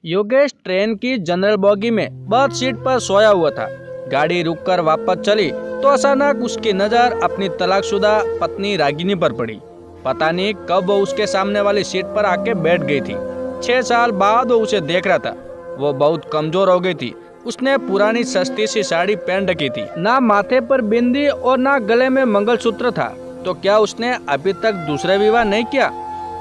Yogesh train की general bogie में birth seat पर सोया हुआ था। गाड़ी रुककर वापस चली तो अचानक उसकी नजर अपनी तलाकशुदा पत्नी रागिनी पर पड़ी। पता नहीं कब वो उसके सामने वाली सीट पर आके बैठ गई थी। 6 साल बाद वो उसे देख रहा था। वो बहुत कमजोर हो गई थी। उसने पुरानी सस्ती सी साड़ी पहन रखी थी, ना माथे पर बिंदी और ना गले में मंगलसूत्र था। तो क्या उसने अभी तक दूसरा विवाह नहीं किया?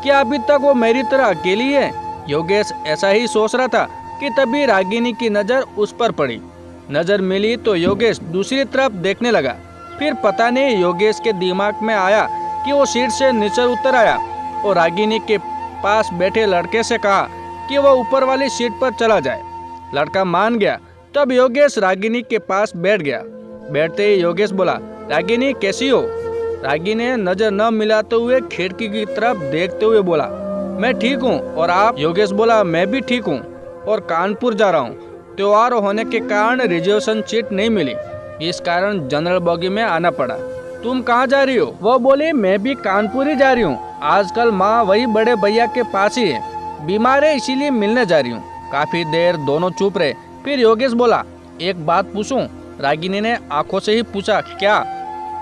क्या अभी तक वो मेरी तरह अकेली है? योगेश ऐसा ही सोच रहा था कि तभी रागिनी की नजर उस पर पड़ी। नजर मिली तो योगेश दूसरी तरफ देखने लगा। फिर पता नहीं योगेश के दिमाग में आया कि वो सीट से नीचे उतर आया और रागिनी के पास बैठे लड़के से कहा कि वो ऊपर वाली सीट पर चला जाए। लड़का मान गया। तब योगेश रागिनी के पास बैठ गया। बैठते ही योगेश बोला, रागिनी कैसी हो? रागिनी ने नजर न मिलाते हुए खिड़की की तरफ देखते हुए बोला, मैं ठीक हूँ। और आप? योगेश बोला, मैं भी ठीक हूँ और कानपुर जा रहा हूँ। त्योहार होने के कारण रिजर्वेशन सीट नहीं मिली, इस कारण जनरल बोगी में आना पड़ा। तुम कहाँ जा रही हो? वो बोली, मैं भी कानपुर ही जा रही हूँ। आजकल माँ वही बड़े भैया के पास ही है, बीमार है इसीलिए मिलने जा रही हूँ। काफी देर दोनों चुप रहे। फिर योगेश बोला, एक बात पूछूं? रागिनी ने आंखों से ही पूछा, क्या?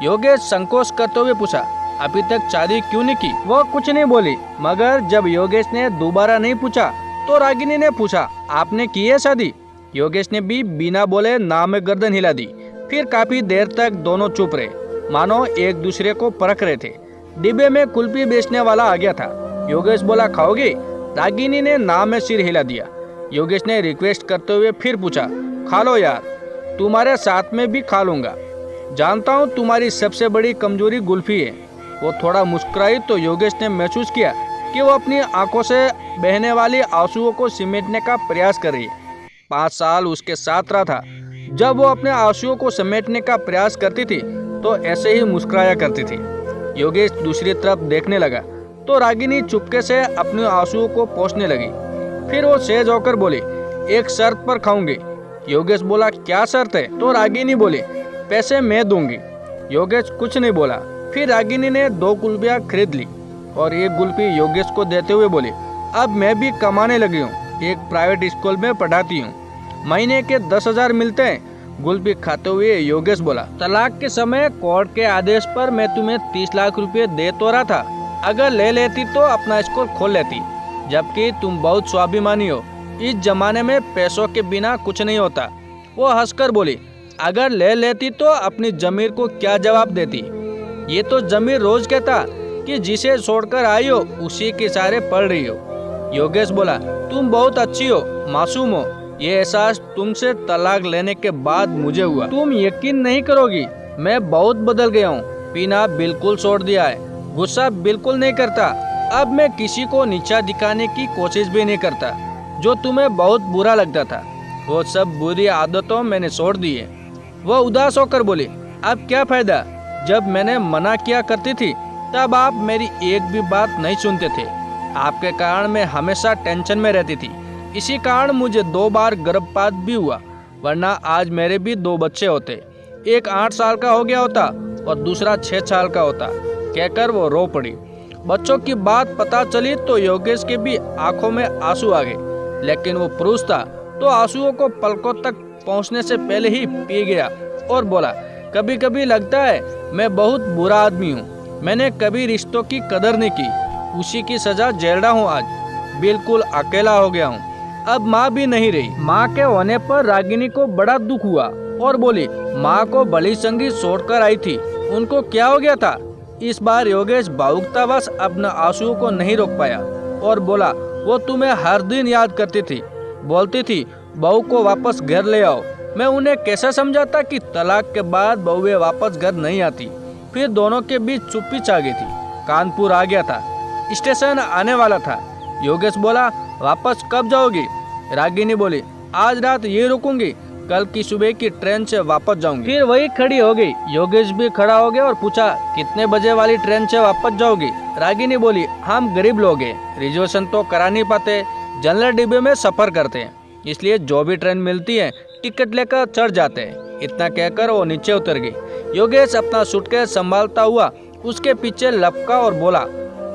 योगेश संकोच करते हुए पूछा, अभी तक शादी क्यों नहीं की? वो कुछ नहीं बोली। मगर जब योगेश ने दोबारा नहीं पूछा तो रागिनी ने पूछा, आपने की है शादी? योगेश ने भी बिना बोले ना में गर्दन हिला दी। फिर काफी देर तक दोनों चुप रहे, मानो एक दूसरे को परख रहे थे। डिब्बे में कुल्फी बेचने वाला आ गया था। योगेश बोला, खाओगे? रागिनी ने ना में सिर हिला दिया। योगेश ने रिक्वेस्ट करते हुए फिर पूछा, खा लो यार, तुम्हारे साथ में भी खा लूंगा। जानता हूँ तुम्हारी सबसे बड़ी कमजोरी कुल्फी है। वो थोड़ा मुस्कुराई तो योगेश ने महसूस किया कि वो अपनी आंखों से बहने वाली आंसुओं को समेटने का प्रयास कर रही है। 5 साल उसके साथ रहा था। जब वो अपने आंसुओं को समेटने का प्रयास करती थी तो ऐसे ही मुस्कुराया करती थी। योगेश दूसरी तरफ देखने लगा तो रागिनी चुपके से अपने आंसुओं को पोंछने लगी। फिर वो सेज होकर बोली, एक शर्त पर खाऊंगी। योगेश बोला, क्या शर्त है? तो रागिनी बोली, पैसे मैं दूंगी। योगेश कुछ नहीं बोला। फिर रागिनी ने 2 कुल्फियाँ खरीद ली और एक कुल्फी योगेश को देते हुए बोली, अब मैं भी कमाने लगी हूँ, एक प्राइवेट स्कूल में पढ़ाती हूँ, महीने के 10,000 मिलते हैं। कुल्फी खाते हुए योगेश बोला, तलाक के समय कोर्ट के आदेश पर मैं तुम्हें 30 लाख रुपए दे तो रहा था। अगर ले लेती तो अपना स्कूल खोल लेती, जबकि तुम बहुत स्वाभिमानी हो। इस जमाने में पैसों के बिना कुछ नहीं होता। वो हंसकर बोली, अगर ले लेती तो अपनी जमीर को क्या जवाब देती? ये तो जमीर रोज कहता कि जिसे छोड़कर आई हो उसी के सहारे पढ़ रही हो। योगेश बोला, तुम बहुत अच्छी हो, मासूम हो। ये एहसास तुमसे तलाक लेने के बाद मुझे हुआ। तुम यकीन नहीं करोगी, मैं बहुत बदल गया हूँ। पीना बिल्कुल छोड़ दिया है, गुस्सा बिल्कुल नहीं करता। अब मैं किसी को नीचा दिखाने की कोशिश भी नहीं करता। जो तुम्हें बहुत बुरा लगता था वो सब बुरी आदतों मैंने छोड़ दी है। वो उदास होकर बोली, अब क्या फायदा? जब मैंने मना किया करती थी तब आप मेरी एक भी बात नहीं सुनते थे। आपके कारण मैं हमेशा टेंशन में रहती थी। इसी कारण मुझे 2 बार गर्भपात भी हुआ, वरना आज मेरे भी 2 बच्चे होते। एक 8 साल का हो गया होता और दूसरा 6 साल का होता। कहकर वो रो पड़ी। बच्चों की बात पता चली तो योगेश के भी आंखों में आंसू आ गए, लेकिन वो पुरुष था तो आंसुओं को पलकों तक पहुंचने से पहले ही पी गया और बोला, कभी कभी लगता है मैं बहुत बुरा आदमी हूँ। मैंने कभी रिश्तों की कदर नहीं की, उसी की सजा झेल रहा हूँ। आज बिल्कुल अकेला हो गया हूँ। अब माँ भी नहीं रही। माँ के होने पर रागिनी को बड़ा दुख हुआ और बोली, माँ को भली संगी छोड़कर आई थी, उनको क्या हो गया था? इस बार योगेश भावुकतावश अपने आंसुओं को नहीं रोक पाया और बोला, वो तुम्हें हर दिन याद करती थी, बोलती थी बहू को वापस घर ले आओ। मैं उन्हें कैसे समझाता कि तलाक के बाद बहुएं वापस घर नहीं आती। फिर दोनों के बीच चुप्पी छा गई थी। कानपुर आ गया था, स्टेशन आने वाला था। योगेश बोला, वापस कब जाओगी? रागिनी बोली, आज रात ये रुकूंगी, कल की सुबह की ट्रेन से वापस जाऊंगी। फिर वही खड़ी हो गई। योगेश भी खड़ा हो गया और पूछा, कितने बजे वाली ट्रेन से वापस जाओगी? रागिनी बोली, हम गरीब लोग हैं, रिजर्वेशन तो करा नहीं पाते, जनरल डिब्बे में सफर करते हैं, इसलिए जो भी ट्रेन मिलती है टिकट लेकर चढ़ जाते हैं। इतना कहकर वो नीचे उतर गई। योगेश अपना सूटकेस संभालता हुआ उसके पीछे लपका और बोला,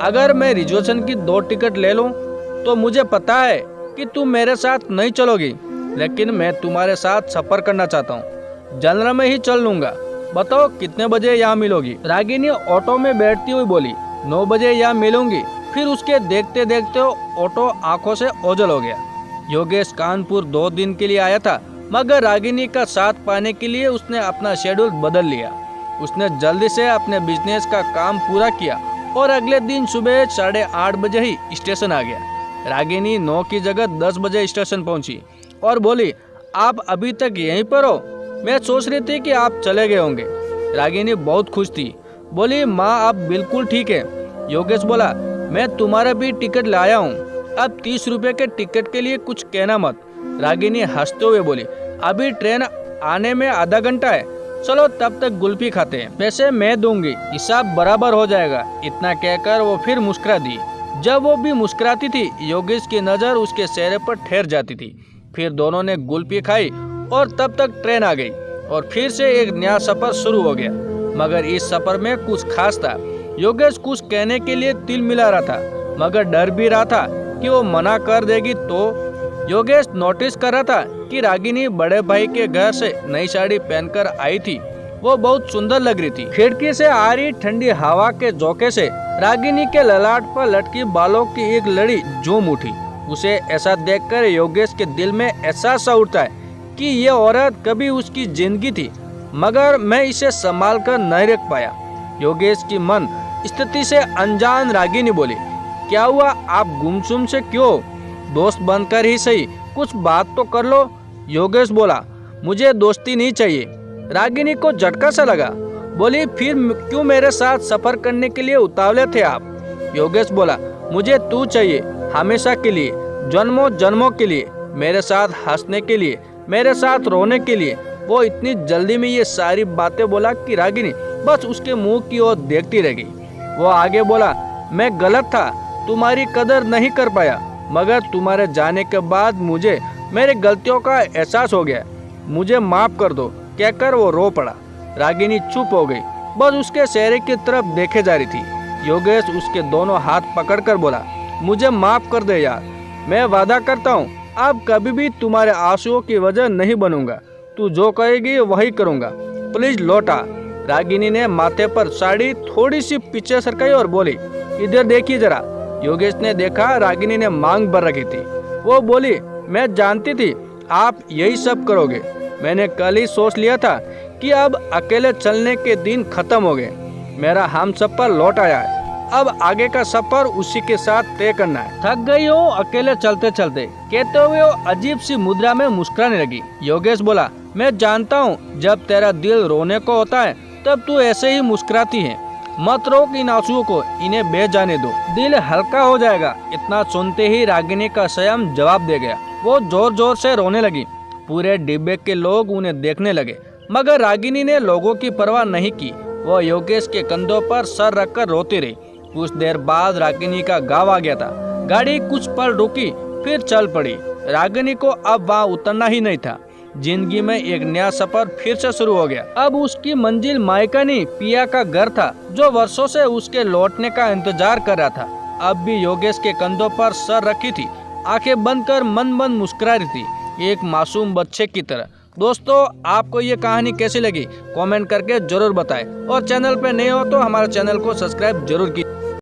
अगर मैं रिजर्वेशन की 2 टिकट ले लूं तो मुझे पता है कि तुम मेरे साथ नहीं चलोगी, लेकिन मैं तुम्हारे साथ सफर करना चाहता हूँ। जनरल में ही चल लूंगा। बताओ कितने बजे यहाँ मिलोगी? रागिनी ऑटो में बैठती हुई बोली, 9 बजे यहाँ मिलूंगी। फिर उसके देखते देखते ऑटो आंखों से ओझल हो गया। योगेश कानपुर 2 दिन के लिए आया था, मगर रागिनी का साथ पाने के लिए उसने अपना शेड्यूल बदल लिया। उसने जल्दी से अपने बिजनेस का काम पूरा किया और अगले दिन सुबह 8:30 बजे ही स्टेशन आ गया। रागिनी 9 की जगह 10 बजे स्टेशन पहुंची और बोली, आप अभी तक यहीं पर हो? मैं सोच रही थी कि आप चले गए होंगे। रागिनी बहुत खुश थी, बोली, माँ आप बिल्कुल ठीक है। योगेश बोला, मैं तुम्हारा भी टिकट लाया हूँ, अब 30 रुपए के टिकट के लिए कुछ कहना मत। रागिनी हंसते हुए बोली, अभी ट्रेन आने में आधा घंटा है, चलो तब तक गुल्फी खाते हैं, पैसे मैं दूंगी, हिसाब बराबर हो जाएगा। इतना कहकर वो फिर मुस्कुरा दी। जब वो भी मुस्कुराती थी, योगेश की नज़र उसके चेहरे पर ठहर जाती थी। फिर दोनों ने गुल्फी खाई और तब तक ट्रेन आ गई और फिर से एक नया सफर शुरू हो गया। मगर इस सफर में कुछ खास था। योगेश कुछ कहने के लिए तिल मिला रहा था, मगर डर भी रहा था कि वो मना कर देगी तो। योगेश नोटिस कर रहा था कि रागिनी बड़े भाई के घर से नई साड़ी पहनकर आई थी। वो बहुत सुंदर लग रही थी। खिड़की से आ रही ठंडी हवा के झोंके से रागिनी के ललाट पर लटकी बालों की एक लड़ी झूम उठी। उसे ऐसा देखकर योगेश के दिल में एहसास सा उठता है कि ये औरत कभी उसकी जिंदगी थी, मगर मैं इसे संभाल कर नहीं रख पाया। योगेश की मन स्थिति से अनजान रागिनी बोली, क्या हुआ, आप गुमसुम से क्यों? दोस्त बनकर ही सही कुछ बात तो कर लो। योगेश बोला, मुझे दोस्ती नहीं चाहिए। रागिनी को झटका सा लगा, बोली, फिर क्यों मेरे साथ सफर करने के लिए उतावले थे आप? योगेश बोला, मुझे तू चाहिए, हमेशा के लिए, जन्मों जन्मों के लिए, मेरे साथ हंसने के लिए, मेरे साथ रोने के लिए। वो इतनी जल्दी में ये सारी बातें बोला कि रागिनी बस उसके मुंह की ओर देखती रह गई। वो आगे बोला, मैं गलत था, तुम्हारी कदर नहीं कर पाया, मगर तुम्हारे जाने के बाद मुझे मेरे गलतियों का एहसास हो गया, मुझे माफ कर दो, कहकर वो रो पड़ा। रागिनी चुप हो गई, बस उसके चेहरे की तरफ देखे जा रही थी। योगेश उसके दोनों हाथ पकड़कर बोला, मुझे माफ कर दे यार, मैं वादा करता हूँ अब कभी भी तुम्हारे आंसुओं की वजह नहीं बनूंगा, तू जो कहेगी वही करूंगा, प्लीज लौटा। रागिनी ने माथे पर साड़ी थोड़ी सी पीछे सरकाई और बोली, इधर देखिए जरा। योगेश ने देखा रागिनी ने मांग भर रखी थी। वो बोली, मैं जानती थी आप यही सब करोगे, मैंने कल ही सोच लिया था कि अब अकेले चलने के दिन खत्म हो गए, मेरा हम सफर लौट आया है, अब आगे का सफर उसी के साथ तय करना है। थक गई हो अकेले चलते चलते, कहते हुए वो अजीब सी मुद्रा में मुस्कुराने लगी। योगेश बोला, मैं जानता हूँ जब तेरा दिल रोने को होता है तब तू ऐसे ही मुस्कुराती है, मत रोक इन आंसुओं को, इन्हें बह जाने दो, दिल हल्का हो जाएगा। इतना सुनते ही रागिनी का स्वयं जवाब दे गया। वो जोर जोर से रोने लगी। पूरे डिब्बे के लोग उन्हें देखने लगे, मगर रागिनी ने लोगों की परवाह नहीं की। वो योगेश के कंधों पर सर रखकर रोती रही। कुछ देर बाद रागिनी का गाँव आ गया था। गाड़ी कुछ पल रुकी, फिर चल पड़ी। रागिनी को अब वहाँ उतरना ही नहीं था। जिंदगी में एक नया सफर फिर से शुरू हो गया। अब उसकी मंजिल मायका नहीं, पिया का घर था, जो वर्षों से उसके लौटने का इंतजार कर रहा था। अब भी योगेश के कंधों पर सर रखी थी, आंखें बंद कर मन मन मुस्कुरा रही थी, एक मासूम बच्चे की तरह। दोस्तों, आपको ये कहानी कैसी लगी कमेंट करके जरूर बताएं, और चैनल पे नए हो तो हमारे चैनल को सब्सक्राइब जरूर कीजिए।